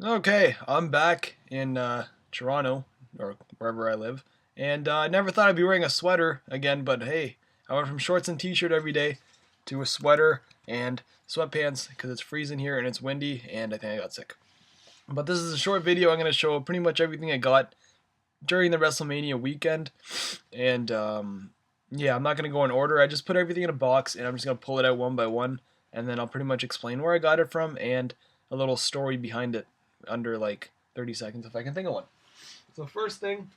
Okay, I'm back in Toronto, or wherever I live, and I never thought I'd be wearing a sweater again, but hey, I went from shorts and t-shirt every day to a sweater and sweatpants because it's freezing here and it's windy, and I think I got sick. But this is a short video. I'm going to show pretty much everything I got during the WrestleMania weekend, and yeah, I'm not going to go in order. I just put everything in a box, and I'm just going to pull it out one by one, and then I'll pretty much explain where I got it from and a little story behind it under like 30 seconds if I can think of one. So first thing,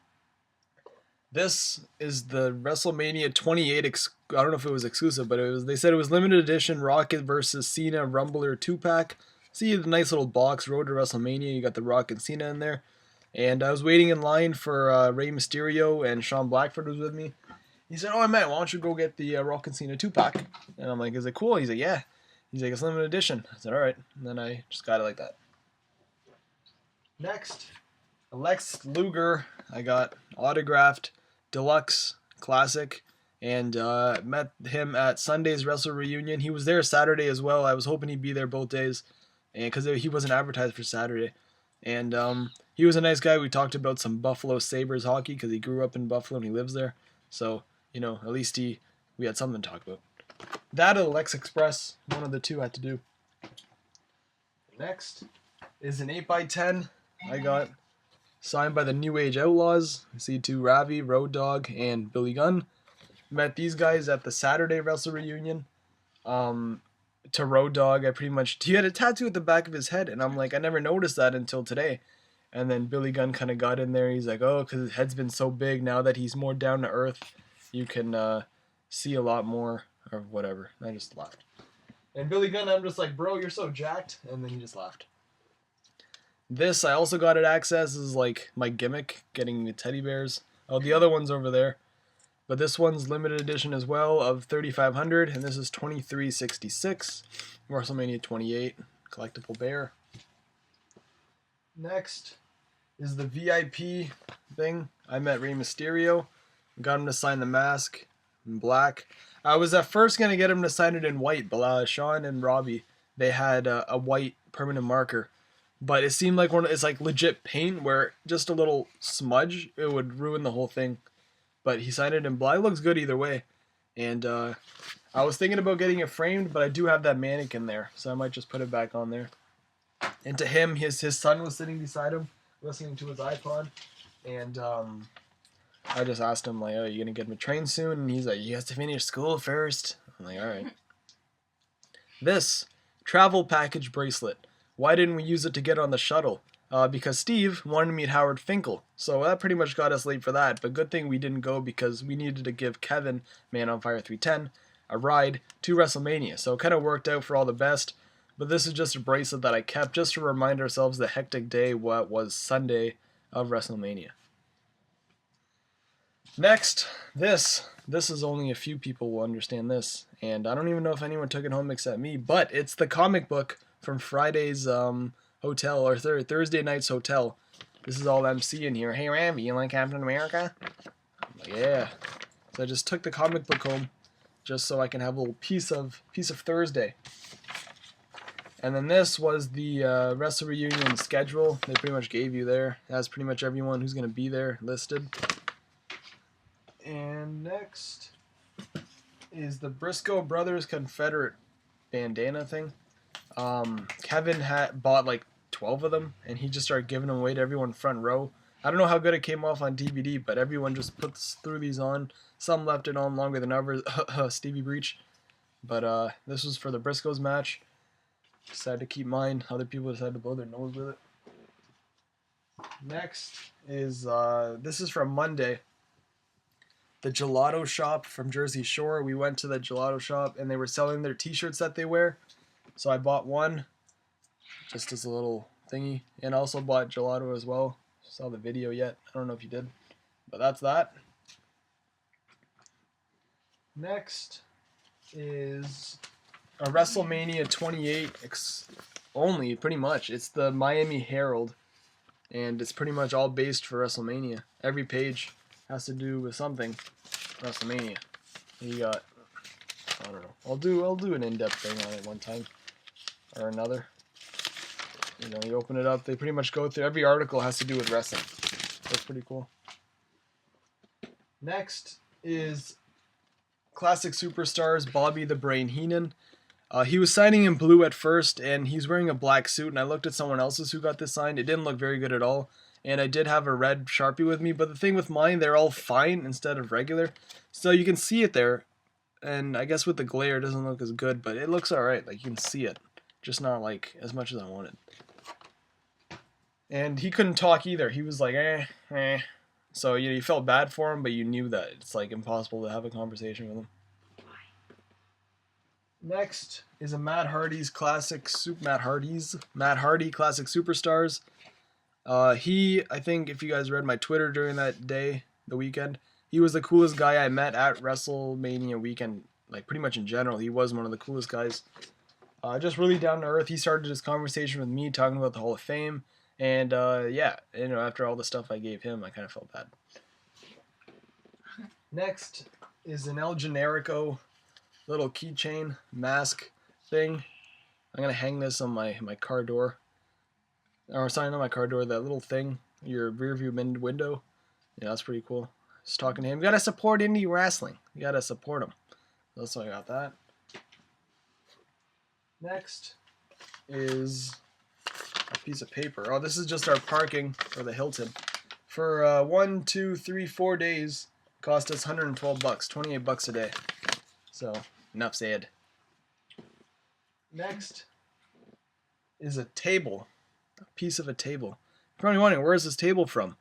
this is the WrestleMania 28. I don't know if it was exclusive, but it was. They said it was limited edition Rocket versus Cena Rumbler 2-pack. See the nice little box, Road to WrestleMania. You got the Rock and Cena in there. And I was waiting in line for Rey Mysterio, and Sean Blackford was with me. He said, "Oh, man, why don't you go get the Rock and Cena 2-pack?" And I'm like, "Is it cool?" He's like, "Yeah." He's like, "It's limited edition." I said, "All right." And then I just got it like that. Next, Lex Luger. I got autographed, deluxe, classic, and met him at Sunday's Wrestle Reunion. He was there Saturday as well. I was hoping he'd be there both days, and because he wasn't advertised for Saturday. And he was a nice guy. We talked about some Buffalo Sabres hockey because he grew up in Buffalo and he lives there. So, at least we had something to talk about. That or the Lex Express, one of the two I had to do. Next is an 8x10 I got signed by the New Age Outlaws. C2 Ravi, Road Dogg, and Billy Gunn. Met these guys at the Saturday Wrestle Reunion. To Road Dogg, he had a tattoo at the back of his head, and I'm like, I never noticed that until today. And then Billy Gunn kind of got in there. He's like, oh, because his head's been so big now that he's more down to earth, you can see a lot more or whatever. I just laughed. And Billy Gunn, I'm just like, bro, you're so jacked. And then he just laughed. This I also got at Access. This is like my gimmick, getting the teddy bears. Oh, the other one's over there. But this one's limited edition as well of 3,500, and this is 2366. WrestleMania 28 collectible bear. Next is the VIP thing. I met Rey Mysterio. Got him to sign the mask in black. I was at first going to get him to sign it in white, but Sean and Robbie, they had a white permanent marker. But it seemed like it's like legit paint where just a little smudge, it would ruin the whole thing. But he signed it in black. It looks good either way. And I was thinking about getting it framed, but I do have that mannequin there, so I might just put it back on there. And to him, his son was sitting beside him, listening to his iPod. And I just asked him, like, oh, are you going to get him a train soon? And he's like, he has to finish school first. I'm like, all right. This travel package bracelet. Why didn't we use it to get on the shuttle? Because Steve wanted to meet Howard Finkel. So that pretty much got us late for that. But good thing we didn't go because we needed to give Kevin, Man on Fire 310, a ride to WrestleMania. So it kind of worked out for all the best. But this is just a bracelet that I kept just to remind ourselves the hectic day what was Sunday of WrestleMania. Next, this is only a few people will understand this. And I don't even know if anyone took it home except me. But it's the comic book from Friday's hotel, or Thursday night's hotel. This is all I'm seeing here. Hey Randy, you like Captain America? I'm like, yeah. So I just took the comic book home just so I can have a little piece of Thursday. And then this was the Wrestle Reunion schedule they pretty much gave you there. It has pretty much everyone who's going to be there listed. And next is the Briscoe Brothers Confederate bandana thing. Kevin had bought like 12 of them, and he just started giving them away to everyone front row. I don't know how good it came off on DVD, but everyone just threw these on. Some left it on longer than others. Stevie Breach. But this was for the Briscoes match. Decided to keep mine. Other people decided to blow their nose with it. Next is this is from Monday. The Gelato Shop from Jersey Shore. We went to the Gelato Shop, and they were selling their t-shirts that they wear. So I bought one, just as a little thingy, and also bought gelato as well. Saw the video yet? I don't know if you did, but that's that. Next is a WrestleMania 28 only, pretty much. It's the Miami Herald, and it's pretty much all based for WrestleMania. Every page has to do with something WrestleMania. You got, I don't know. I'll do an in-depth thing on it one time or another. You know, you open it up, they pretty much go through, every article has to do with wrestling. That's pretty cool. Next is Classic Superstars, Bobby the Brain Heenan. He was signing in blue at first, and he's wearing a black suit, and I looked at someone else's who got this signed. It didn't look very good at all, and I did have a red Sharpie with me, but the thing with mine, they're all fine instead of regular. So you can see it there, and I guess with the glare, it doesn't look as good, but it looks alright. Like, you can see it, just not, like, as much as I wanted. And he couldn't talk either. He was like, eh. So, you know, you felt bad for him, but you knew that it's, like, impossible to have a conversation with him. Next is a Matt Hardy Classic Superstars. I think if you guys read my Twitter during that day, the weekend, he was the coolest guy I met at WrestleMania weekend, like pretty much in general. He was one of the coolest guys. Just really down to earth. He started his conversation with me talking about the Hall of Fame. And yeah, you know, after all the stuff I gave him, I kind of felt bad. Next is an El Generico little keychain mask thing. I'm gonna hang this on my car door. Or sorry, not my car door, that little thing, your rear view window. Yeah, that's pretty cool. Just talking to him. You gotta support indie wrestling. You gotta support them. That's why I got that. Next is a piece of paper. Oh, this is just our parking for the Hilton. For 1, 2, 3, 4 days, cost us $112, $28 a day. So, enough said. Next is a table. A piece of a table. You're probably wondering, where is this table from?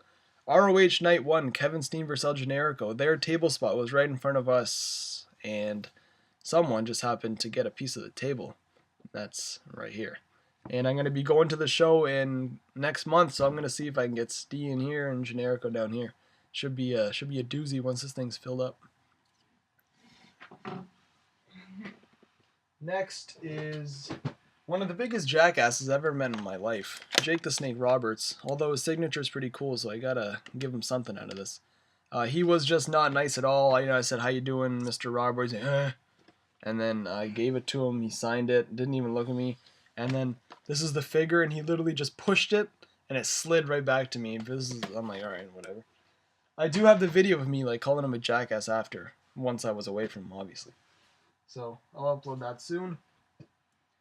ROH Night 1, Kevin Steen vs. El Generico. Their table spot was right in front of us, and someone just happened to get a piece of the table. That's right here. And I'm going to be going to the show in next month, so I'm going to see if I can get Steen here and Generico down here. Should be a doozy once this thing's filled up. Next is one of the biggest jackasses I've ever met in my life, Jake the Snake Roberts. Although his signature is pretty cool, so I gotta give him something out of this. He was just not nice at all. I said, "How you doing, Mr. Roberts?" And then I gave it to him. He signed it. Didn't even look at me. And then this is the figure, and he literally just pushed it, and it slid right back to me. I'm like, all right, whatever. I do have the video of me like calling him a jackass after, once I was away from him, obviously. So I'll upload that soon.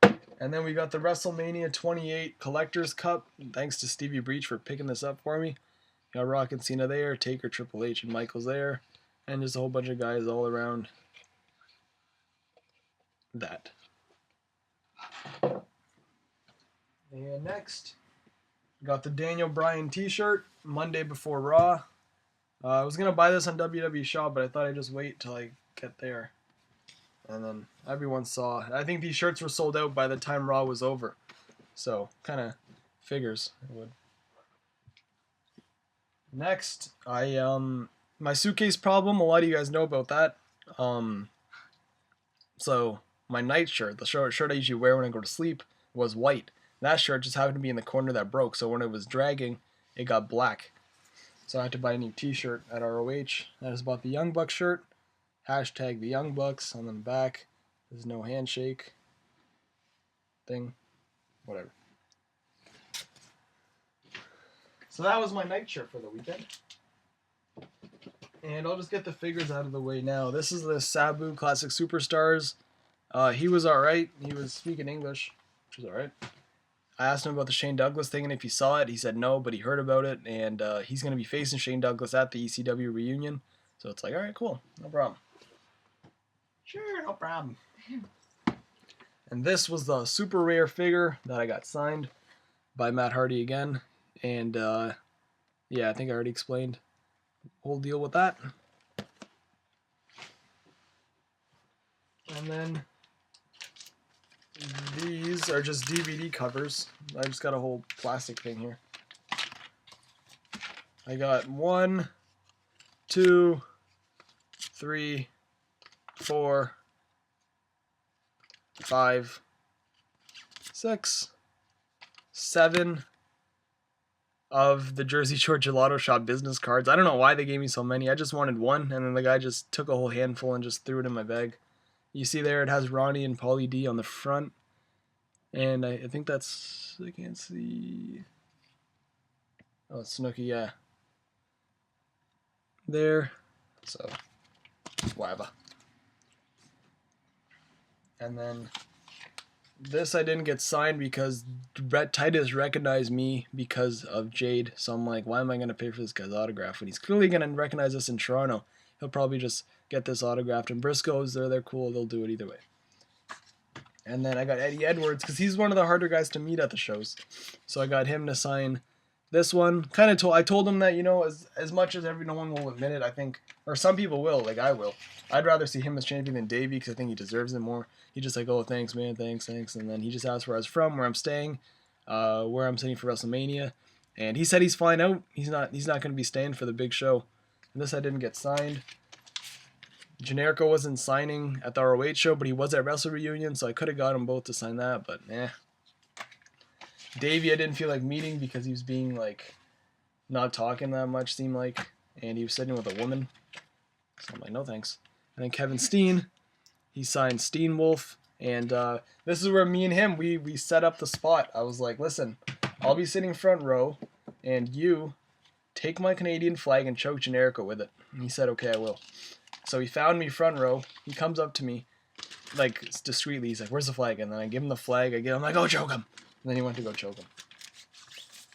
And then we got the WrestleMania 28 Collector's Cup. Thanks to Stevie Breach for picking this up for me. Got Rock and Cena there, Taker, Triple H, and Michaels there. And just a whole bunch of guys all around that. And next, got the Daniel Bryan t-shirt, Monday Before Raw. I was going to buy this on WWE Shop, but I thought I'd just wait till I get there. And then everyone saw. I think these shirts were sold out by the time Raw was over. So, kind of figures it would. Next, my suitcase problem, a lot of you guys know about that. So, my night shirt, the shirt I usually wear when I go to sleep, was white. That shirt just happened to be in the corner that broke, so when it was dragging, it got black. So I had to buy a new t-shirt at ROH. I just bought the Young Bucks shirt. Hashtag the Young Bucks on the back. There's no handshake thing. Whatever. So that was my night shirt for the weekend. And I'll just get the figures out of the way now. This is the Sabu Classic Superstars. He was alright. He was speaking English, which was alright. I asked him about the Shane Douglas thing, and if he saw it. He said no, but he heard about it, and he's going to be facing Shane Douglas at the ECW reunion. So it's like, alright, cool. No problem. Sure, no problem. And this was the super rare figure that I got signed by Matt Hardy again. And yeah, I think I already explained the whole deal with that. And then these are just DVD covers. I just got a whole plastic thing here. I got 1, 2, 3, 4, 5, 6, 7 of the Jersey Shore Gelato Shop business cards. I don't know why they gave me so many. I just wanted one, and then the guy just took a whole handful and just threw it in my bag. You see there, it has Ronnie and Paulie D on the front. And I think that's, I can't see. Oh, it's Snooki, yeah. There. So, whatever. And then this I didn't get signed because Brett Titus recognized me because of Jade. So I'm like, why am I going to pay for this guy's autograph when he's clearly going to recognize us in Toronto? He'll probably just get this autographed. And Briscoes, they're cool. They'll do it either way. And then I got Eddie Edwards because he's one of the harder guys to meet at the shows. So I got him to sign this one. I told him that, as much as everyone will admit it, I think, or some people will, like I will. I'd rather see him as champion than Davey because I think he deserves it more. He just like, oh, thanks, man, thanks. And then he just asked where I was from, where I'm staying, where I'm staying for WrestleMania. And he said he's flying out. He's not going to be staying for the big show. And this I didn't get signed. Generico wasn't signing at the ROH show, but he was at Wrestle Reunion, so I could have got them both to sign that, but Davey I didn't feel like meeting because he was being like not talking that much, seemed like, and he was sitting with a woman. So I'm like, no thanks. And then Kevin Steen, he signed Steen Wolf, and this is where me and him we set up the spot. I was like, listen, I'll be sitting front row, and you take my Canadian flag and choke Generico with it. And he said, okay, I will. So he found me front row. He comes up to me, like, discreetly. He's like, where's the flag? And then I give him the flag. I'm like, go choke him. And then he went to go choke him.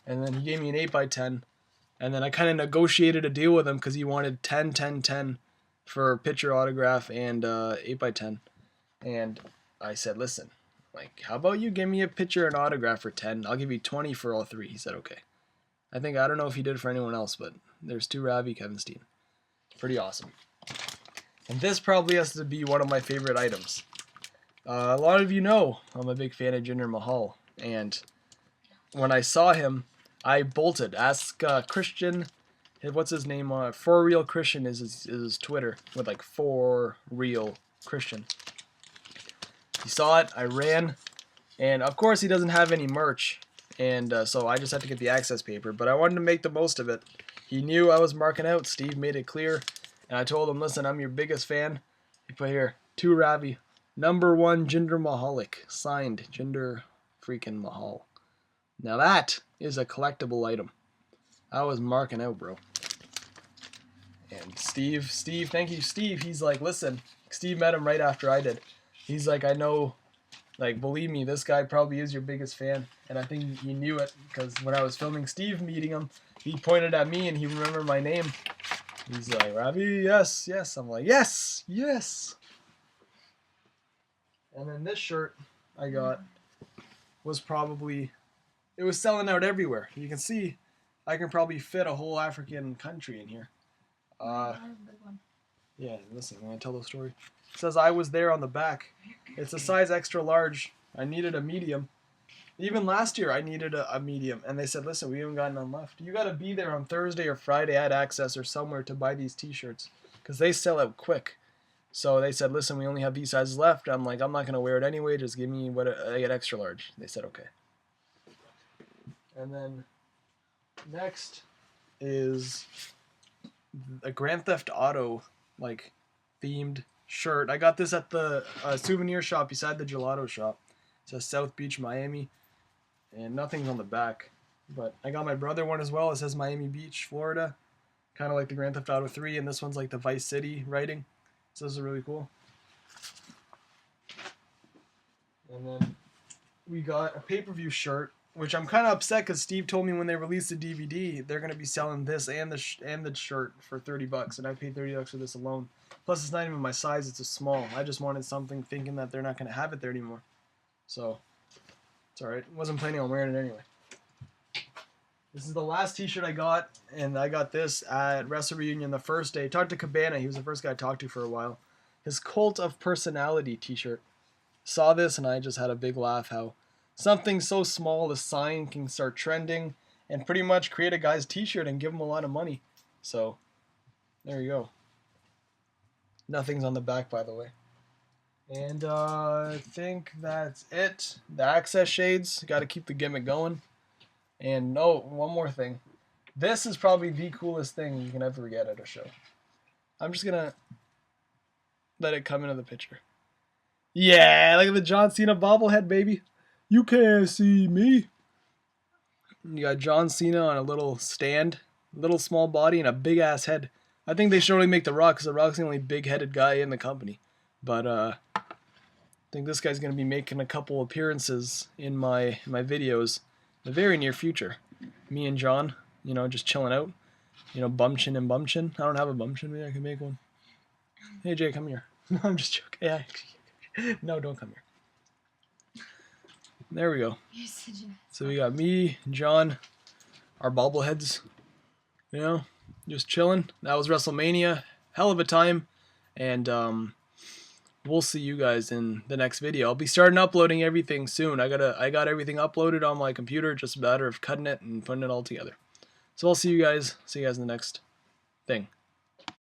And then he gave me an 8x10. And then I kind of negotiated a deal with him because he wanted 10, 10, 10 for picture autograph and 8x10. And I said, listen, like, how about you give me a picture and autograph for 10? I'll give you 20 for all three. He said, okay. I don't know if he did it for anyone else, but there's 2 Ravi, Kevin Steen. Pretty awesome. And this probably has to be one of my favorite items. A lot of you know I'm a big fan of Jinder Mahal. And when I saw him, I bolted. Ask Christian, what's his name? For Real Christian is his Twitter, with like For Real Christian. He saw it, I ran, and of course he doesn't have any merch. And so I just had to get the access paper, but I wanted to make the most of it. He knew I was marking out. Steve made it clear. And I told him, listen, I'm your biggest fan. He put here, 2 Ravi. Number 1 Jinder Mahalik. Signed, Jinder freaking Mahal. Now that is a collectible item. I was marking out, bro. And Steve, thank you, Steve. He's like, listen, Steve met him right after I did. He's like, I know, like, believe me, this guy probably is your biggest fan. And I think he knew it because when I was filming Steve meeting him, he pointed at me and he remembered my name. He's like, Ravi, yes, yes. I'm like, yes, yes. And then this shirt I got was probably, it was selling out everywhere. You can see I can probably fit a whole African country in here. Yeah, listen, when I tell the story. It says I was there on the back. It's a size extra large. I needed a medium. Even last year I needed a medium, and they said, listen, we haven't got none left. You got to be there on Thursday or Friday at Access or somewhere to buy these t-shirts because they sell out quick. So they said, listen, we only have these sizes left. I'm like, I'm not going to wear it anyway. Just give me what I get extra large. They said, okay. And then next is a Grand Theft Auto like themed shirt. I got this at the souvenir shop beside the gelato shop. It says South Beach, Miami. And nothing's on the back. But I got my brother one as well. It says Miami Beach, Florida. Kind of like the Grand Theft Auto 3. And this one's like the Vice City writing. So this is really cool. And then we got a pay-per-view shirt, which I'm kind of upset because Steve told me when they released the DVD, they're going to be selling this and the shirt for $30. And I paid $30 for this alone. Plus, it's not even my size. It's a small. I just wanted something thinking that they're not going to have it there anymore. So it's alright. Wasn't planning on wearing it anyway. This is the last t-shirt I got, and I got this at Wrestle Reunion the first day. Talked to Cabana. He was the first guy I talked to for a while. His Cult of Personality t-shirt. Saw this, and I just had a big laugh how something so small, the sign, can start trending and pretty much create a guy's t-shirt and give him a lot of money. So, there you go. Nothing's on the back, by the way. And I think that's it. The Access shades, got to keep the gimmick going. And no, one more thing. This is probably the coolest thing you can ever get at a show. I'm just going to let it come into the picture. Yeah, look at the John Cena bobblehead, baby. You can't see me. You got John Cena on a little stand, little small body, and a big ass head. I think they should only make The Rock, because The Rock's the only big headed guy in the company. But I think this guy's gonna be making a couple appearances in my videos in the very near future. Me and John, just chilling out, bumchin and bumchin. I don't have a bumchin, maybe I can make one. Hey Jay, come here. No, I'm just joking. Yeah, no, don't come here. There we go. So we got me, John, our bobbleheads, just chilling. That was Wrestlemania. Hell of a time. And we'll see you guys in the next video. I'll be starting uploading everything soon. I got everything uploaded on my computer, just a matter of cutting it and putting it all together. So I'll see you guys in the next thing.